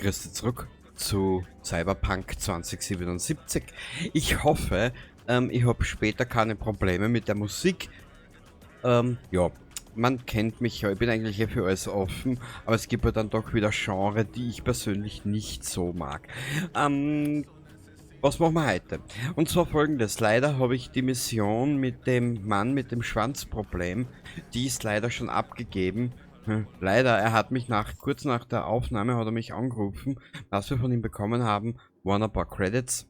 Grüß dich zurück zu Cyberpunk 2077. Ich hoffe, ich habe später keine Probleme mit der Musik. Ja, man kennt mich ja, ich bin eigentlich eh für alles offen, aber es gibt ja dann doch wieder Genre, die ich persönlich nicht so mag. Was machen wir heute? Und zwar folgendes: Leider habe ich die Mission mit dem Mann mit dem Schwanzproblem, die ist leider schon abgegeben. Leider, er hat mich kurz nach der Aufnahme hat er mich angerufen. Was wir von ihm bekommen haben, waren ein paar Credits.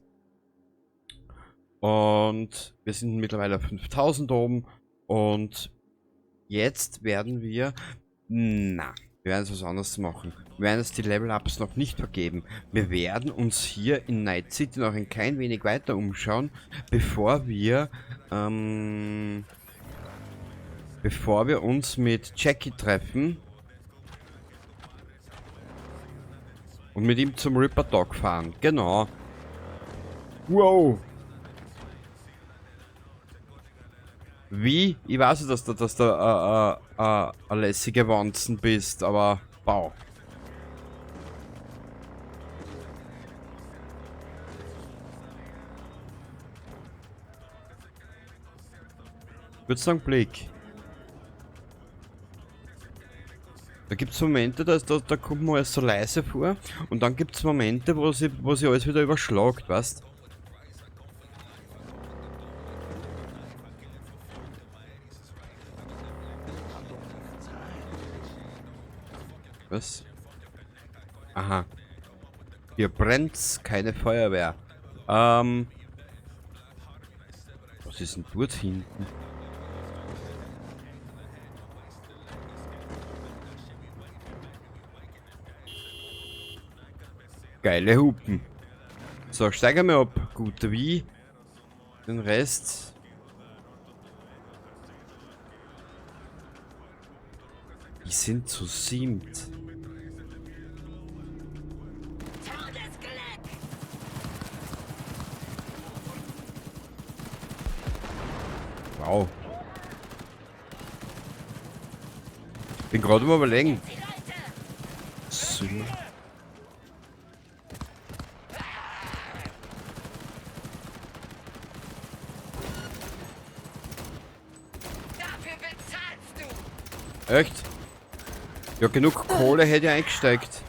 Und wir sind mittlerweile auf 5000 oben. Und jetzt werden wir... wir werden es was anderes machen. Wir werden jetzt die Level-Ups noch nicht vergeben. Wir werden uns hier in Night City noch ein klein wenig weiter umschauen, bevor wir uns mit Jackie treffen und mit ihm zum Ripper Dog fahren. Genau. Wow. Wie? Ich weiß nicht, dass du ein lässige Wanzen bist, aber bau. Ich würde sagen Blick. Da gibt es Momente, da kommt man alles so leise vor, und dann gibt es Momente, wo sie alles wieder überschlagt, weißt? Was? Aha. Hier brennt's, keine Feuerwehr. Was ist denn dort hinten? Geile Hupen. So, steigen wir ab. Gut, wie? Den Rest. Die sind zu siebt. Wow. Bin gerade mal überlegen. So. Echt? Ja, genug Kohle hätte ich eingesteckt.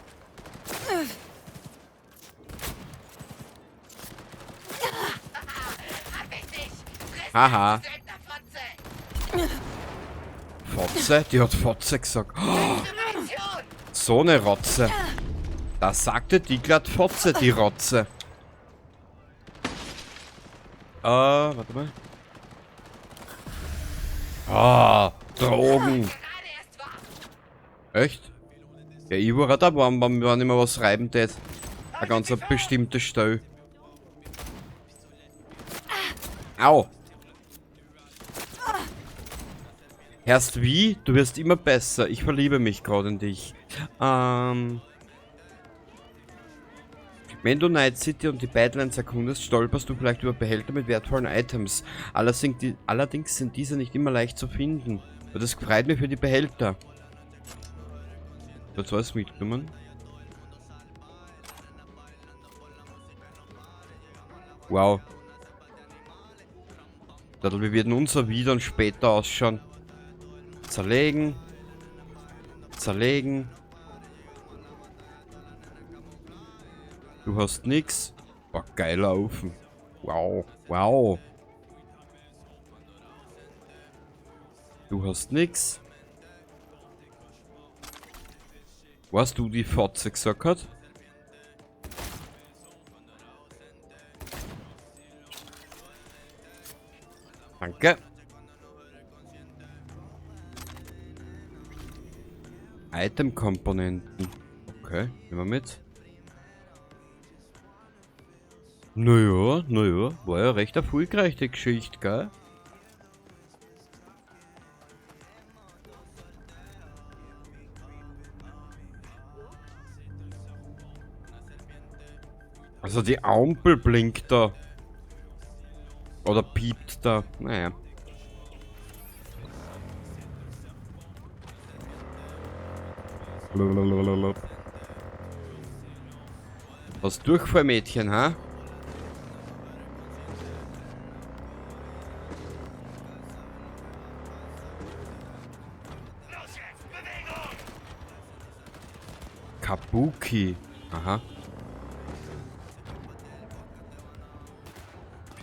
Haha. Fotze? Die hat Fotze gesagt. Oh, so eine Rotze. Da sagte die glatt Fotze, die Rotze. Warte mal. Ah, Drogen. Echt? Ja, ich war da, wenn ich mir was reiben tät. Eine ganz bestimmte Stelle. Au. Erst wie? Du wirst immer besser. Ich verliebe mich gerade in dich. Wenn du Night City und die Badlands erkundest, stolperst du vielleicht über Behälter mit wertvollen Items. Allerdings sind diese nicht immer leicht zu finden. Und das freut mich für die Behälter. Das war's mitgenommen. Wow. Wie wird unser Wieder später ausschauen? Zerlegen. Zerlegen. Du hast nix. Boah, geiler Ofen. Wow. Wow. Du hast nix. Was du die Fotze gesagt hat? Danke. Item-Komponenten. Okay, nehmen wir mit. Naja, war ja recht erfolgreich die Geschichte, gell? Also die Ampel blinkt da. Oder piept da. Naja. Das Durchfallmädchen, ha? Kabuki. Aha.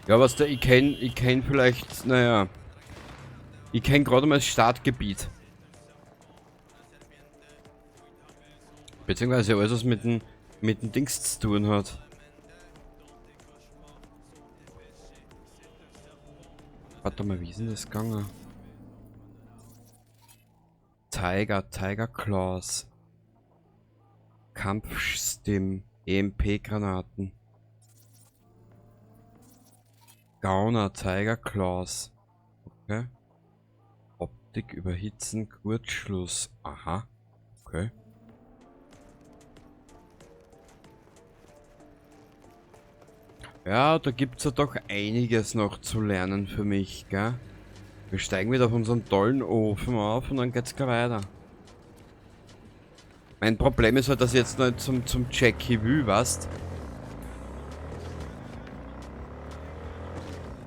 Ja, was da, ich kenn vielleicht, naja. Ich kenn gerade mal das Startgebiet. Beziehungsweise alles, was mit dem Dings zu tun hat. Warte mal, wie ist denn das gegangen? Tiger Claws. Kampfstim. EMP-Granaten. Gauner, Tiger Claws. Okay. Optik überhitzen, Kurzschluss. Aha. Okay. Ja, da gibt's ja doch einiges noch zu lernen für mich, gell? Wir steigen wieder auf unseren tollen Ofen auf und dann geht's gleich weiter. Mein Problem ist halt, dass ich jetzt noch zum Jackie will, weißt?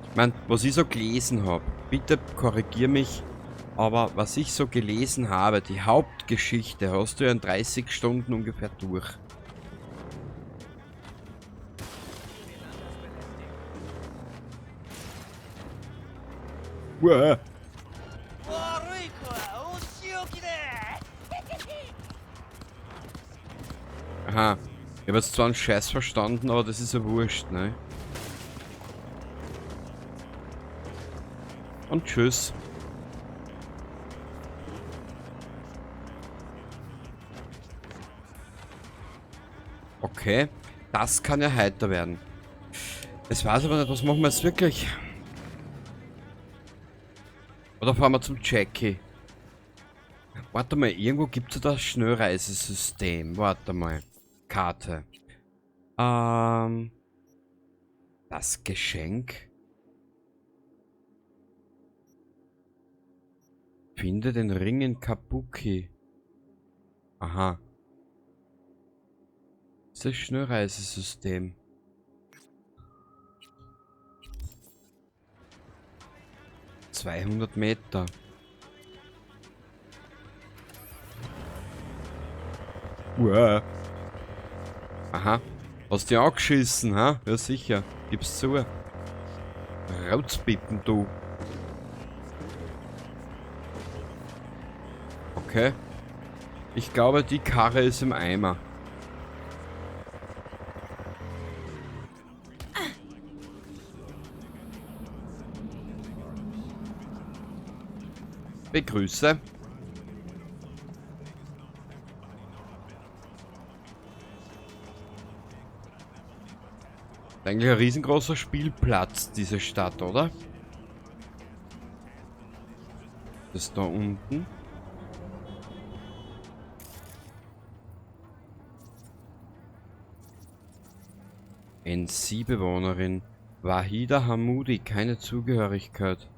Ich mein, was ich so gelesen habe, bitte korrigier mich, aber was ich so gelesen habe, die Hauptgeschichte hast du ja in 30 Stunden ungefähr durch. Uah. Aha. Ich habe jetzt zwar einen Scheiß verstanden, aber das ist ja wurscht, ne? Und tschüss. Okay. Das kann ja heiter werden. Es weiß aber nicht, was machen wir jetzt wirklich? Oder fahren wir zum Jackie? Warte mal, irgendwo gibt es ja das Schnellreisesystem. Warte mal. Karte. Das Geschenk. Finde den Ring in Kabuki. Aha. Das ist das Schnellreisesystem. ...200 Meter. Uah. Aha. Hast du angeschissen, ha? Ja sicher. Gib's zu. Rauzpippen, du. Okay. Ich glaube, die Karre ist im Eimer. Begrüße. Eigentlich ein riesengroßer Spielplatz, diese Stadt, oder? Das da unten. NC-Bewohnerin. Wahida Hamoudi, keine Zugehörigkeit.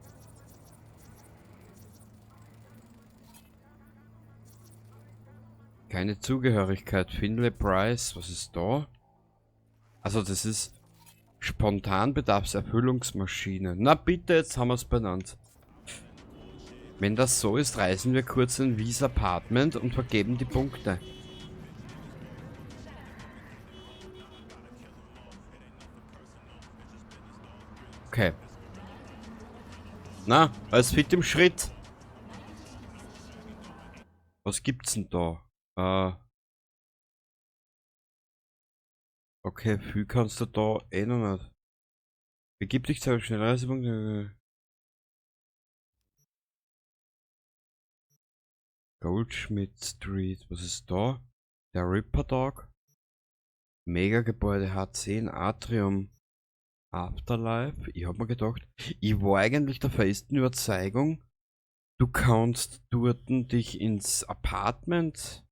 Keine Zugehörigkeit. Finlay Price, was ist da? Also das ist Spontanbedarfserfüllungsmaschine. Na bitte, jetzt haben wir es benannt. Wenn das so ist, reisen wir kurz in Wies Apartment und vergeben die Punkte. Okay. Na, alles fit im Schritt. Was gibt's denn da? Okay, viel kannst du da eh noch nicht. Begib dich zu einem Schnellreisepunkt. Goldschmidt Street. Was ist da? Der Ripper Dog. Megagebäude H10 Atrium. Afterlife. Ich hab mir gedacht, ich war eigentlich der festen Überzeugung, du kannst dort dich ins Apartment.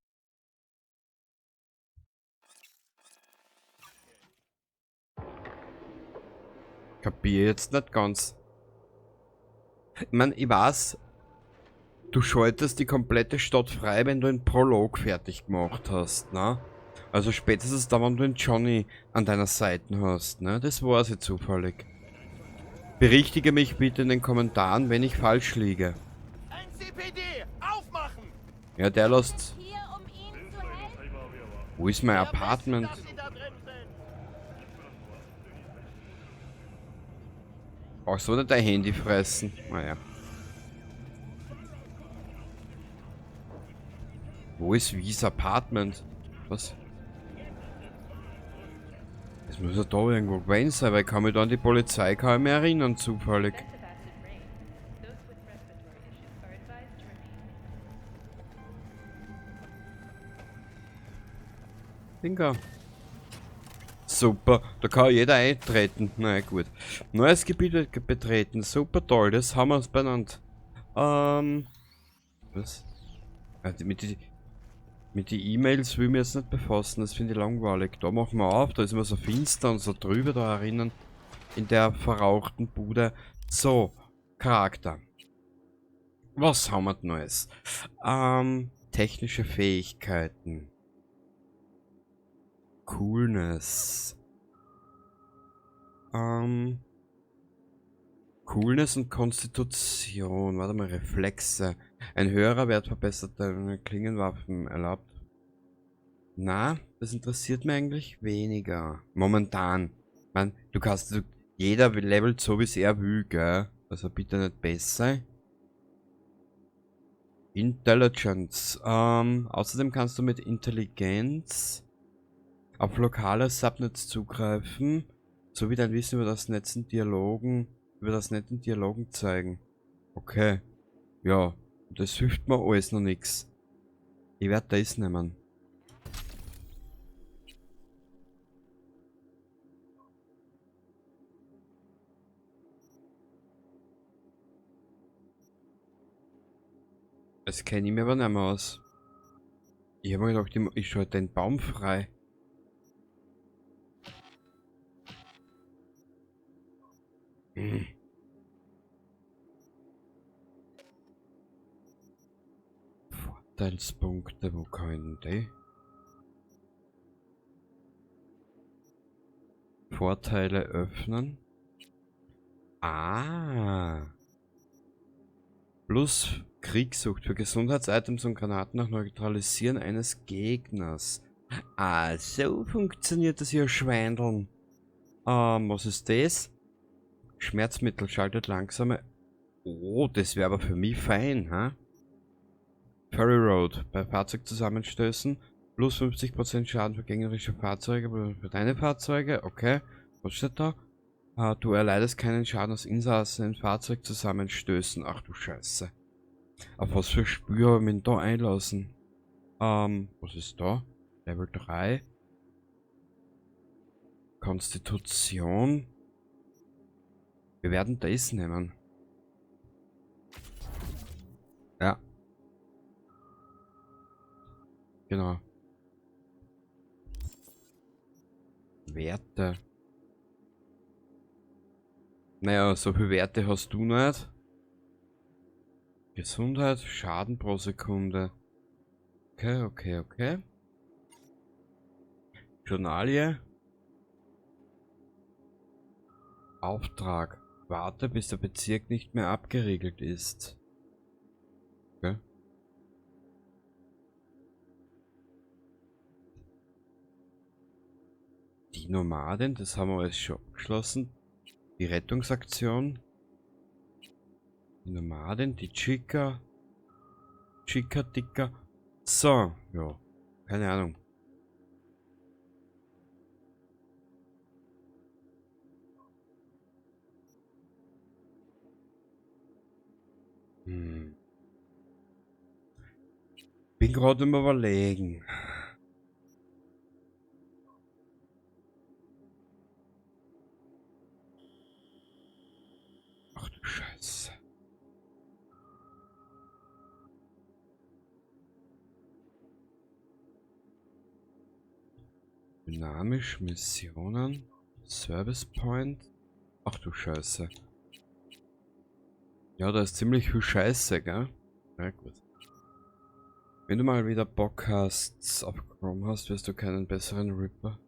Kapier jetzt nicht ganz. Ich mein, ich weiß, du schaltest die komplette Stadt frei, wenn du einen Prolog fertig gemacht hast, ne? Also spätestens da, wenn du den Johnny an deiner Seite hast, ne? Das war sie zufällig. Berichtige mich bitte in den Kommentaren, wenn ich falsch liege. NCPD, aufmachen! Ja, der Wir lässt... sind hier, um Ihnen zu helfen. Wo ist mein Wir Apartment? wissen, dass Sie da drin sind. Brauchst du nicht dein Handy fressen? Naja. Wo ist Wies Apartment? Was? Es muss ja da irgendwo gewesen sein, weil ich kann mich da an die Polizei kaum mehr erinnern, zufällig. Bingo. Super, da kann jeder eintreten. Na gut. Neues Gebiet wird betreten. Super toll, das haben wir uns benannt. Was? Mit die E-Mails will ich mich jetzt nicht befassen, das finde ich langweilig. Da machen wir auf, da ist immer so finster und so drüber da erinnern. In der verrauchten Bude. So, Charakter. Was haben wir Neues? Technische Fähigkeiten. Coolness. Coolness und Konstitution. Warte mal, Reflexe. Ein höherer Wert verbessert deine Klingenwaffen erlaubt. Na, das interessiert mich eigentlich weniger. Momentan. Man, du kannst, jeder levelt so, wie es er will, gell? Also bitte nicht besser. Intelligence. Außerdem kannst du mit Intelligenz auf lokale Subnets zugreifen, sowie dein Wissen über das Netz in Dialogen, zeigen. Okay. Ja, das hilft mir alles noch nix. Ich werde das nehmen. Das kenne ich mir aber nicht mehr aus. Ich habe mir gedacht, ich schalte den Baum frei. Hm. Vorteilspunkte, wo kann die? Vorteile öffnen. Ah. Plus Kriegssucht für Gesundheitsitems und Granaten nach Neutralisieren eines Gegners. Ah, so funktioniert das hier, Schweindeln. Was ist das? Schmerzmittel schaltet langsame. Oh, das wäre aber für mich fein, ha? Ferry Road. Bei Fahrzeugzusammenstößen plus 50% Schaden für gegnerische Fahrzeuge, aber für deine Fahrzeuge. Okay. Was steht da? Du erleidest keinen Schaden aus Insassen in Fahrzeugzusammenstößen. Ach du Scheiße. Auf was für Spür habe ich mich da einlassen? Was ist da? Level 3. Konstitution. Wir werden das nehmen. Ja. Genau. Werte. Naja, so viele Werte hast du nicht. Gesundheit, Schaden pro Sekunde. Okay, okay, okay. Journalie. Auftrag. Warte, bis der Bezirk nicht mehr abgeriegelt ist. Okay. Die Nomaden, das haben wir alles schon abgeschlossen. Die Rettungsaktion. Die Nomaden, die Chica. Dicker. So, ja. Keine Ahnung. Bin gerade im Überlegen. Ach du Scheiße. Dynamisch Missionen. Service Point. Ach du Scheiße. Ja, da ist ziemlich viel Scheiße, gell? Ja, gut. Wenn du mal wieder Bock hast, auf Chrome hast, wirst du keinen besseren Ripper.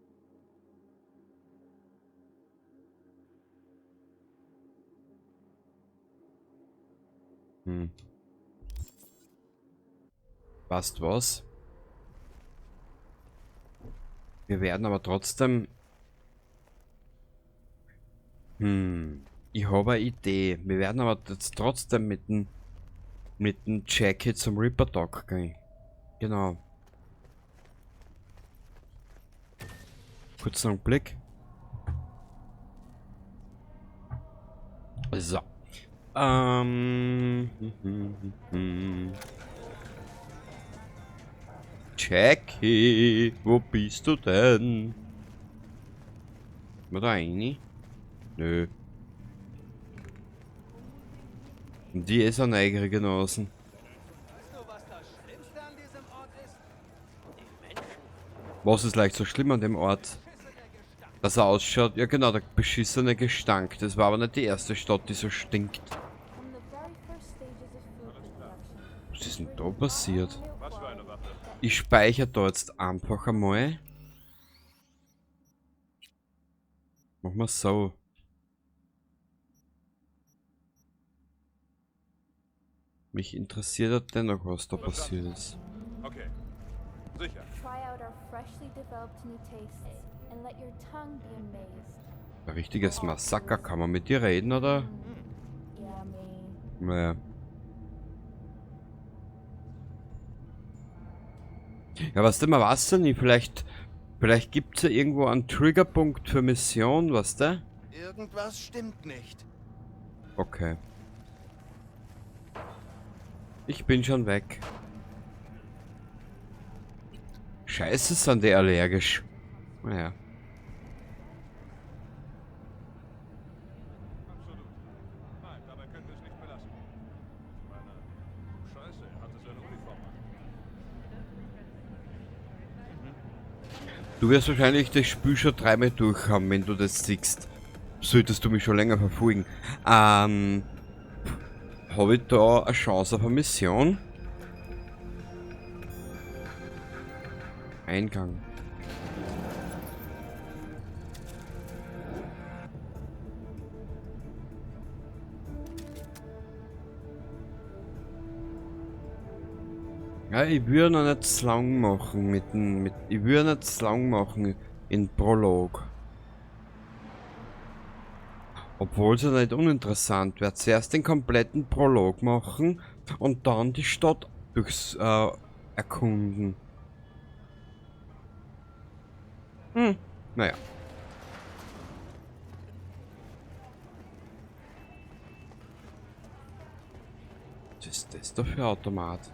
Passt was? Wir werden aber trotzdem... Ich habe eine Idee. Wir werden aber jetzt trotzdem mit dem Jackie zum Ripper Talk gehen. Genau. Kurzen Blick. So. Jackie, wo bist du denn? Mal da rein? Nö. Und die ist ein neugierig genossen. Weißt du, was das Schlimmste an diesem Ort ist? Die Menschen. Was ist leicht so schlimm an dem Ort? Dass er ausschaut, ja genau, der beschissene Gestank. Das war aber nicht die erste Stadt, die so stinkt. Was ist denn da passiert? Ich speichere da jetzt einfach einmal. Machen wir so. Mich interessiert ja dennoch, was da passiert ist. Okay. Sicher. Try out our freshly developed new tastes and let your tongue be amazed. Ein richtiges Massaker. Kann man mit dir reden, oder? Yummy. Naja. Ja, was denn, man weiß ja nicht. Vielleicht gibt es ja irgendwo einen Triggerpunkt für Mission, was der? Irgendwas stimmt nicht. Okay. Ich bin schon weg. Scheiße, sind die allergisch. Naja. Absolut. Nein, dabei können wir es nicht belassen. Ich meine, Scheiße, er hatte seine Uniform an. Du wirst wahrscheinlich das Spiel schon dreimal durch haben, wenn du das siehst. Solltest du mich schon länger verfolgen. Habe ich da eine Chance auf eine Mission? Eingang. Ja, ich würde noch nicht zu lang machen ich würde nicht zu lang machen in Prolog. Obwohl es ja nicht uninteressant wäre. Zuerst den kompletten Prolog machen und dann die Stadt durchs erkunden. Naja. Was ist das da für ein Automat?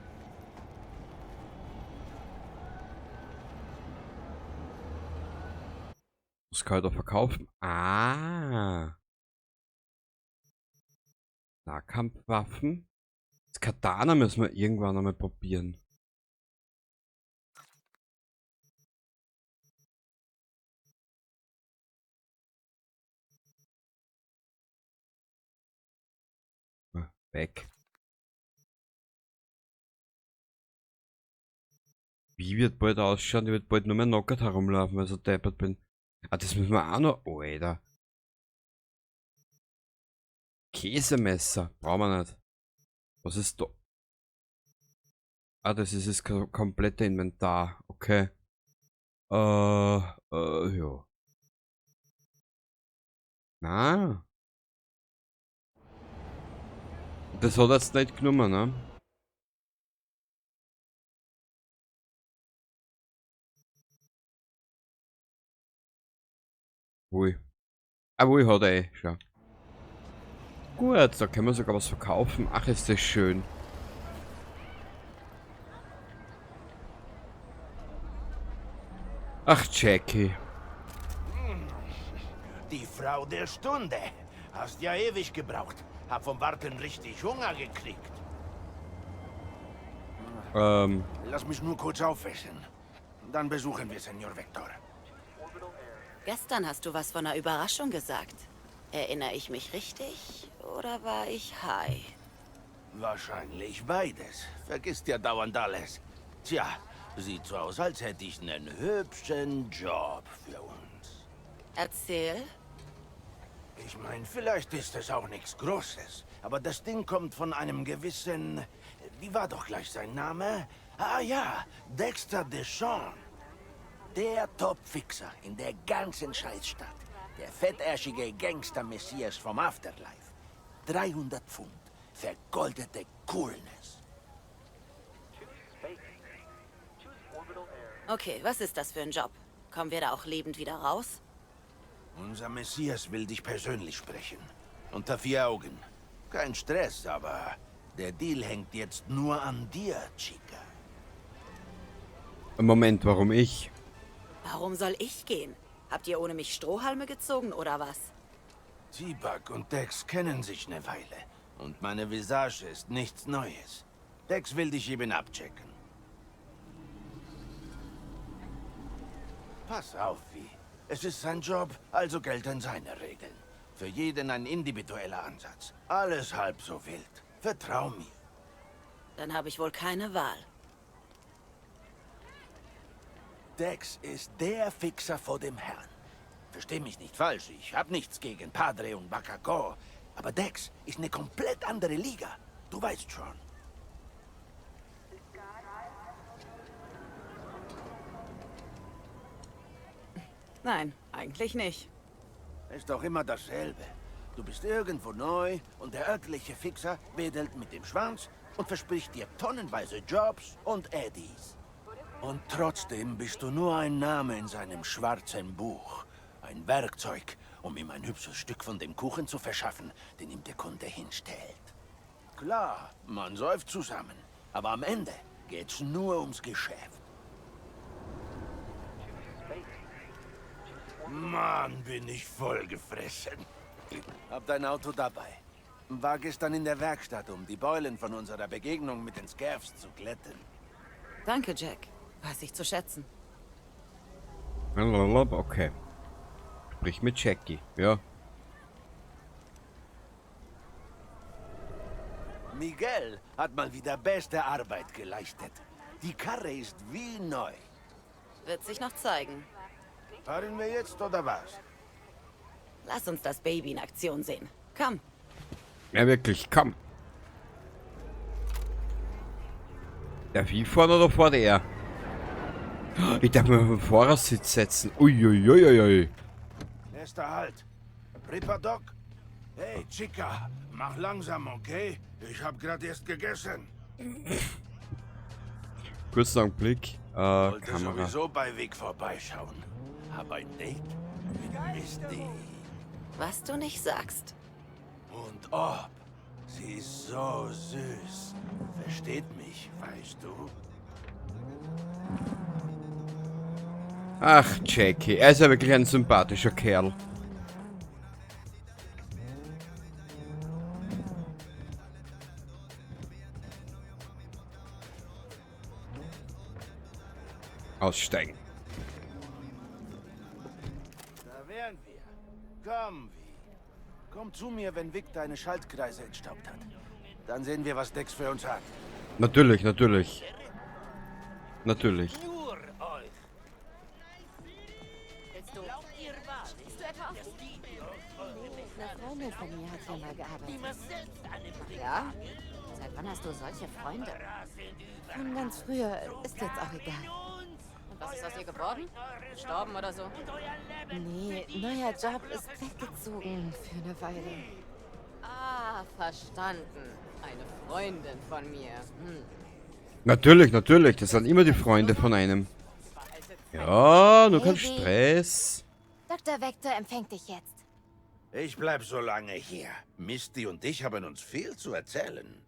Was kann ich da verkaufen? Ah. Nahkampfwaffen. Das Katana müssen wir irgendwann einmal probieren. Weg. Wie wird bald ausschauen? Ich wird bald nur mehr knockert herumlaufen, weil ich so deppert bin. Ah, das müssen wir auch noch. Oh, Alter. Käsemesser. Brauchen wir nicht. Was ist da? Ah, das ist das komplette Inventar. Okay. Ja. Na. Das hat jetzt nicht genommen, ne? Ui. Ah, ui hat er eh, schau. Gut, da können wir sogar was verkaufen. Ach, ist das schön. Ach, Jackie. Die Frau der Stunde. Hast ja ewig gebraucht. Hab vom Warten richtig Hunger gekriegt. Lass mich nur kurz aufessen. Dann besuchen wir Senor Vector. Gestern hast du was von einer Überraschung gesagt. Erinnere ich mich richtig oder war ich high? Wahrscheinlich beides. Vergisst ja dauernd alles. Tja, sieht so aus, als hätte ich einen hübschen Job für uns. Erzähl. Ich meine, vielleicht ist es auch nichts Großes, aber das Ding kommt von einem gewissen... Wie war doch gleich sein Name? Ah ja, Dexter Deschamps. Der Top-Fixer in der ganzen Scheißstadt. Der fettäschige Gangster-Messias vom Afterlife. 300 Pfund. Vergoldete Coolness. Okay, was ist das für ein Job? Kommen wir da auch lebend wieder raus? Unser Messias will dich persönlich sprechen. Unter 4 Augen. Kein Stress, aber der Deal hängt jetzt nur an dir, Chica. Moment, warum ich? Warum soll ich gehen? Habt ihr ohne mich Strohhalme gezogen oder was? T-Bug und Dex kennen sich eine Weile. Und meine Visage ist nichts Neues. Dex will dich eben abchecken. Pass auf, Wie. Es ist sein Job, also gelten seine Regeln. Für jeden ein individueller Ansatz. Alles halb so wild. Vertrau mir. Dann habe ich wohl keine Wahl. Dex ist der Fixer vor dem Herrn. Versteh mich nicht falsch, ich hab nichts gegen Padre und Bacacor. Aber Dex ist eine komplett andere Liga. Du weißt schon. Nein, eigentlich nicht. Ist doch immer dasselbe. Du bist irgendwo neu und der örtliche Fixer wedelt mit dem Schwanz und verspricht dir tonnenweise Jobs und Eddies. Und trotzdem bist du nur ein Name in seinem schwarzen Buch. Ein Werkzeug, um ihm ein hübsches Stück von dem Kuchen zu verschaffen, den ihm der Kunde hinstellt. Klar, man säuft zusammen, aber am Ende geht's nur ums Geschäft. Mann, bin ich vollgefressen. Hab dein Auto dabei. War gestern in der Werkstatt, um die Beulen von unserer Begegnung mit den Scavs zu glätten. Danke, Jack. Weiß ich zu schätzen. Okay. Sprich mit Jackie, ja. Miguel hat mal wieder beste Arbeit geleistet. Die Karre ist wie neu. Wird sich noch zeigen. Fahren wir jetzt oder was? Lass uns das Baby in Aktion sehen. Komm. Ja, wirklich, komm. Der wie vorne oder vor der? Ich darf mir auf den Fahrersitz setzen. Uiuiuiui. Erster Halt. Ripper Doc? Hey, Chica, mach langsam, okay? Ich hab gerade erst gegessen. Kurzen Augenblick. Wollte Kamera. sowieso bei Weg vorbeischauen. Hab ein Date mit Misty. Was du nicht sagst. Und ob. Sie ist so süß. Versteht mich, weißt du? Ach, Jackie. Er ist ja wirklich ein sympathischer Kerl. Aussteigen. Da wären wir. Komm, Wie. Komm zu mir, wenn Vic deine Schaltkreise entstaubt hat. Dann sehen wir, was Dex für uns hat. Natürlich, natürlich. Natürlich. Eine Freundin von mir hat hier mal gearbeitet. Ja? Seit wann hast du solche Freunde? Von ganz früher, ist jetzt auch egal. Und was ist aus ihr geworden? Gestorben oder so? Nee, neuer Job ist weggezogen für eine Weile. Ah, verstanden. Eine Freundin von mir. Natürlich, natürlich. Das sind immer die Freunde von einem. Ja, nur kein Hey, Stress. Dr. Vector empfängt dich jetzt. Ich bleib so lange hier. Misty und ich haben uns viel zu erzählen.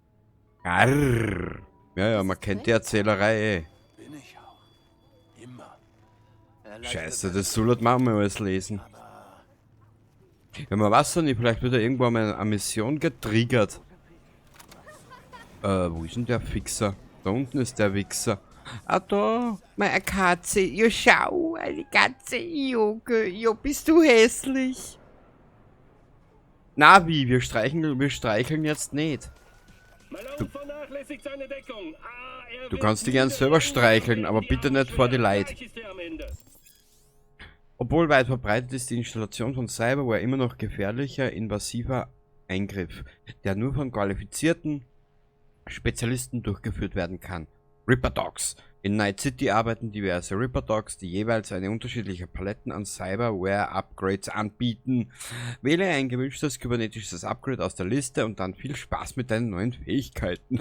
Arr. Ja, ja, man kennt die Erzählerei eh. Bin ich auch. Immer. Scheiße, das soll man mal alles lesen. Ja, man weiß doch nicht, vielleicht wird er irgendwo mal eine Mission getriggert. Wo ist denn der Fixer? Da unten ist der Wichser. Ah, da, meine Katze. Ja, schau, eine Katze. Jo, bist du hässlich. Na, wie? Wir streicheln jetzt nicht. Mal auf von der vernachlässigt seine Deckung. Du kannst dich gern selber streicheln, aber bitte nicht vor die Leute. Obwohl weit verbreitet ist die Installation von Cyberware immer noch gefährlicher, invasiver Eingriff, der nur von qualifizierten Spezialisten durchgeführt werden kann. Ripper Dogs. In Night City arbeiten diverse Ripper Dogs, die jeweils eine unterschiedliche Paletten an Cyberware-Upgrades anbieten. Wähle ein gewünschtes kybernetisches Upgrade aus der Liste und dann viel Spaß mit deinen neuen Fähigkeiten.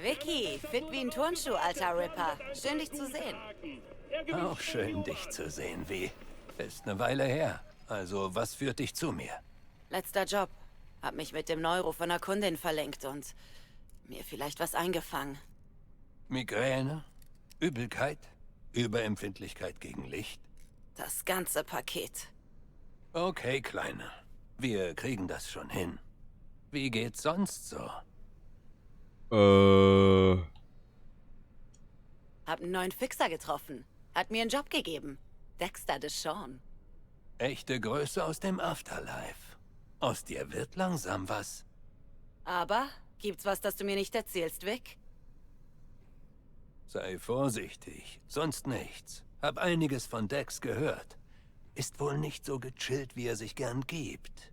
Vicky, fit wie ein Turnschuh, alter Ripper. Schön, dich zu sehen. Auch schön, dich zu sehen, wie. Ist eine Weile her. Also, was führt dich zu mir? Letzter Job. Hab mich mit dem Neuro von einer Kundin verlinkt und mir vielleicht was eingefangen. Migräne? Übelkeit? Überempfindlichkeit gegen Licht? Das ganze Paket. Okay, Kleine. Wir kriegen das schon hin. Wie geht's sonst so? Hab einen neuen Fixer getroffen. Hat mir einen Job gegeben. Dexter Deshawn. Echte Größe aus dem Afterlife. Aus dir wird langsam was. Aber gibt's was, das du mir nicht erzählst, Vic? Sei vorsichtig, sonst nichts. Hab einiges von Dex gehört. Ist wohl nicht so gechillt, wie er sich gern gibt.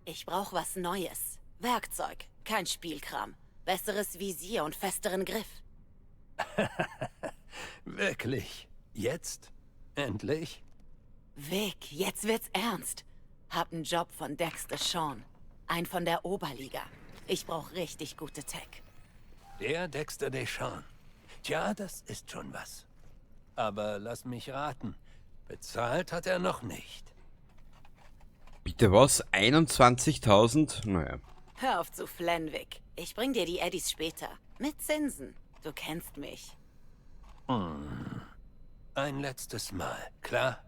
Ich brauch was Neues. Werkzeug, kein Spielkram. Besseres Visier und festeren Griff. Wirklich? Jetzt? Endlich? Vic, jetzt wird's ernst. Hab einen Job von Dexter Deshawn. Ein von der Oberliga. Ich brauch richtig gute Tech. Der Dexter Deshawn. Tja, das ist schon was. Aber lass mich raten. Bezahlt hat er noch nicht. Bitte was? 21.000? Naja. Hör auf zu flennen, Vic. Ich bring dir die Eddies später. Mit Zinsen. Du kennst mich. Ein letztes Mal, klar?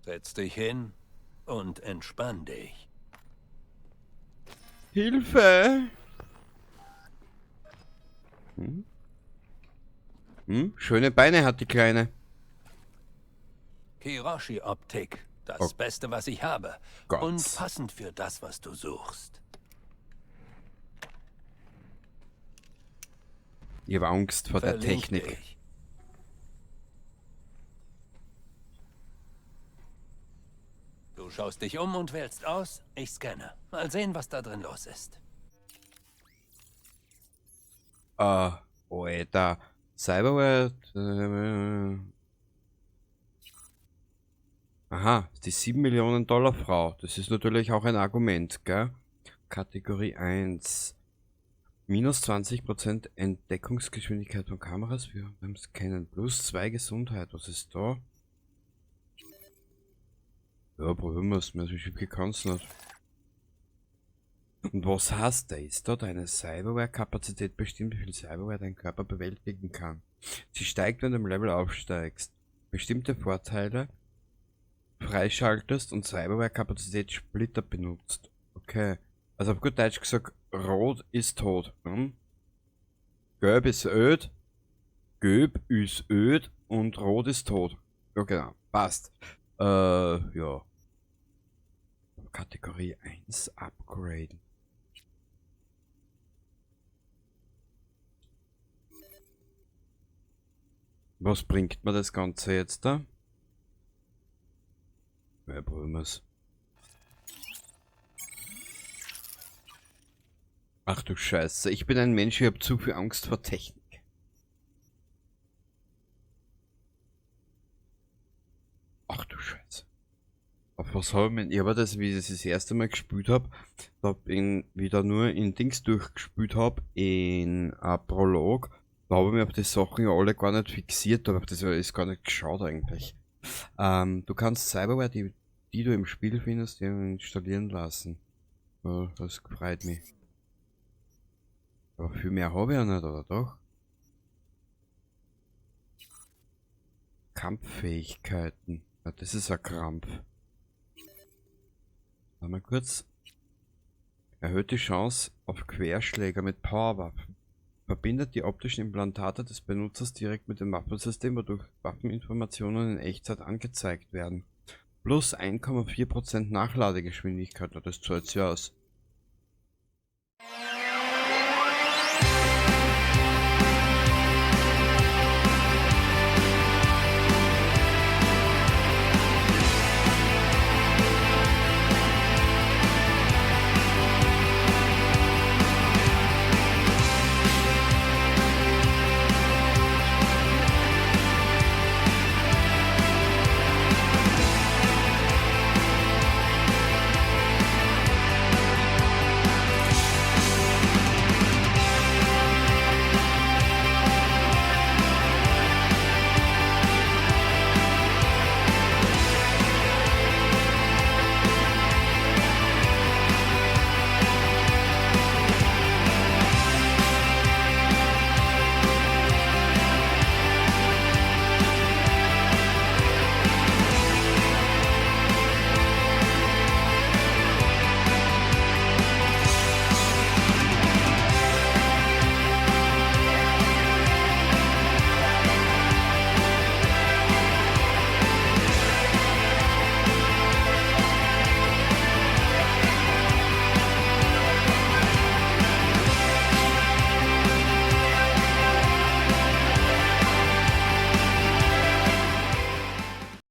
Setz dich hin und entspann dich. Hilfe! Schöne Beine hat die Kleine. Kiroshi-Optik. Das Oh Beste, was ich habe. Gott. Und passend für das, was du suchst. Ich habe Angst vor der Verlink Technik. dich. Du schaust dich um und wählst aus. Ich scanne. Mal sehen, was da drin los ist. Alter. Cyberware. Aha, die 7 Millionen Dollar Frau. Das ist natürlich auch ein Argument, gell? Kategorie 1. Minus 20% Entdeckungsgeschwindigkeit von Kameras beim Scannen. Plus 2 Gesundheit. Was ist da? Ja, probieren wir es. Mehr so viel kann's nicht. Und was heißt da? Ist da deine Cyberware-Kapazität bestimmt, wie viel Cyberware dein Körper bewältigen kann? Sie steigt, wenn du im Level aufsteigst. Bestimmte Vorteile freischaltest und Cyberware-Kapazität Splitter benutzt. Okay. Also auf gut Deutsch gesagt, Rot ist tot. Gelb ist öd. Gelb ist öd und Rot ist tot. Ja genau, passt. Ja. Kategorie 1 upgraden. Was bringt mir das Ganze jetzt da? Ja, probieren wir's. Ach du Scheiße, ich bin ein Mensch, ich habe zu viel Angst vor Technik. Ach du Scheiße. Auf was habe ich aber das, wie ich das erste Mal gespielt habe, da bin wieder nur in Dings durchgespielt habe, in Prolog, da habe ich mir auf die Sachen ja alle gar nicht fixiert, aber das ist gar nicht geschaut eigentlich. Du kannst Cyberware, die du im Spiel findest, installieren lassen. Ja, das freut mich. Aber viel mehr habe ich ja nicht, oder doch? Kampffähigkeiten. Ja, das ist ein Krampf. Mal kurz. Erhöht die Chance auf Querschläger mit Powerwaffen. Verbindet die optischen Implantate des Benutzers direkt mit dem Waffensystem, wodurch Waffeninformationen in Echtzeit angezeigt werden. Plus 1,4% Nachladegeschwindigkeit, das zahlt sich aus.